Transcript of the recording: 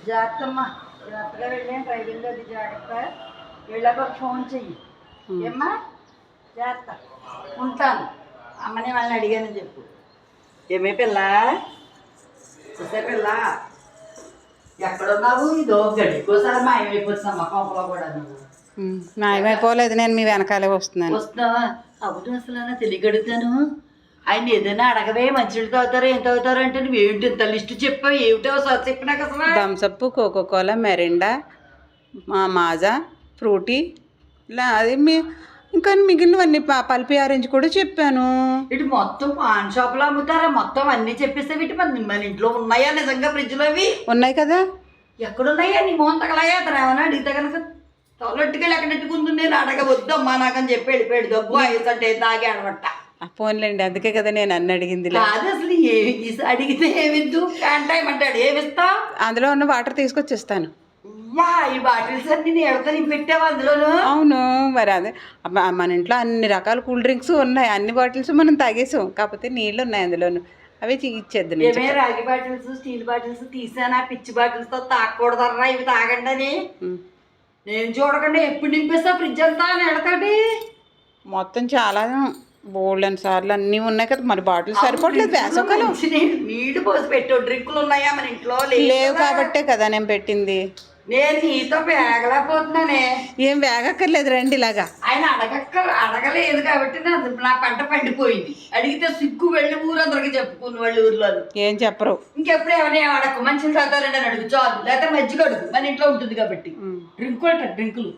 జాగ్రత్తమ్మ, జాగ్రత్తగా వెళ్ళాను. డ్రైవింగ్ అది జాగ్రత్త. వెళ్ళాక ఫోన్ చెయ్యి ఏమ్మా. జాగ్రత్త, ఉంటాను. అమ్మని వాళ్ళని అడిగానని చెప్పు. ఏమే పిల్ల, చూసే పిల్ల, ఎక్కడున్నావు? ఇదో గడికోసారి మాయమైపోతున్నామ్మా కొంపలో కూడా. నువ్వు మాయమైపోలేదు, నేను మీ వెనకాలే వస్తున్నాను. వస్తున్నావా? అవును, అసలు తెలియగడుగుతాను. ఆయన ఏదైనా అడగవే, మంచినీళ్ళు తాగుతారో ఏం తాగుతారో అంటే నువ్వు ఏంటి ఇంత లిస్ట్ చెప్పావు? ఏమిటో చెప్పు నాకు అసలు. థమ్సప్, కోకోకోలా, మెరిండా, మాజా, ఫ్రూటీ, ఇలా అది ఇంకా మిగిలినవన్నీ పల్పి ఆరెంజ్ కూడా చెప్పాను. ఇటు మొత్తం పాన్ షాప్లో అమ్ముతారా? మొత్తం అన్నీ చెప్పేస్తే వీటి మన ఇంట్లో ఉన్నాయా నిజంగా? ఫ్రిడ్జ్లో అవి ఉన్నాయి కదా. ఎక్కడున్నాయా? నీ మోహన్ తగలాయా? అతను ఏమన్నా అడిగితే కనుక తొలట్టుగా ఎక్కడెట్టుకుంది. నేను అడగవద్దమ్మా నాకని చెప్పి వెళ్ళిపోయాడు. దగ్గు ఐస్ అంటే తాగి ఆడబట్ట. ఫోన్లేండి, అందుకే కదా నేను అన్ని అడిగింది. అది అసలు అడిగితే ఏమిద్దు క్యాంటైమ్ అంటాడు. ఏమిస్తా? అందులో ఉన్న వాటర్ తీసుకొచ్చిస్తాను. ఈ బాటిల్స్ అన్ని నేను పెట్టావు అందులోను? అవును, మరి అదే మన ఇంట్లో అన్ని రకాల కూల్ డ్రింక్స్ ఉన్నాయి, అన్ని బాటిల్స్ మనం తాగేసాం. కాకపోతే నీళ్ళు ఉన్నాయి అందులోను, అవి ఇచ్చేద్దు. ఏమే రాగి బాటిల్స్, స్టీల్ బాటిల్స్ తీసానా? పిచ్చి బాటిల్స్ తో తాగకూడదర్రా, ఇవి తాగండి అని. నేను చూడకుండా ఎప్పుడు నింపేస్తా ఫ్రిడ్జ్ అంతా అని ఎడతాడి. మొత్తం చాలా బోల్డెన్ సార్లు అన్నీ ఉన్నాయి కదా, మరి బాటిల్ సరిపోవట్లేదు. వేసవకాలం నీళ్లు పోసి పెట్టు. డ్రింకులు ఉన్నాయా మన ఇంట్లో? లేవు కాబట్టే కదా నేను పెట్టింది. నేను నీతో వేగలేకపోతున్నానే. ఏం వేగక్కర్లేదు, రండి ఇలాగా. ఆయన అడగలేదు కాబట్టి నా పంట పండిపోయింది. అడిగితే సిగ్గు వెళ్ళి ఊరందరికి చెప్పుకుని వాళ్ళు ఊర్లో ఏం చెప్పరు. ఇంకెప్పుడు ఎవరైనా అడగ మంచిని తాతారండి అని అడుగు చాలు. లేకపోతే మజ్జిగ అడుగు, మన ఇంట్లో ఉంటుంది కాబట్టి. డ్రింకులు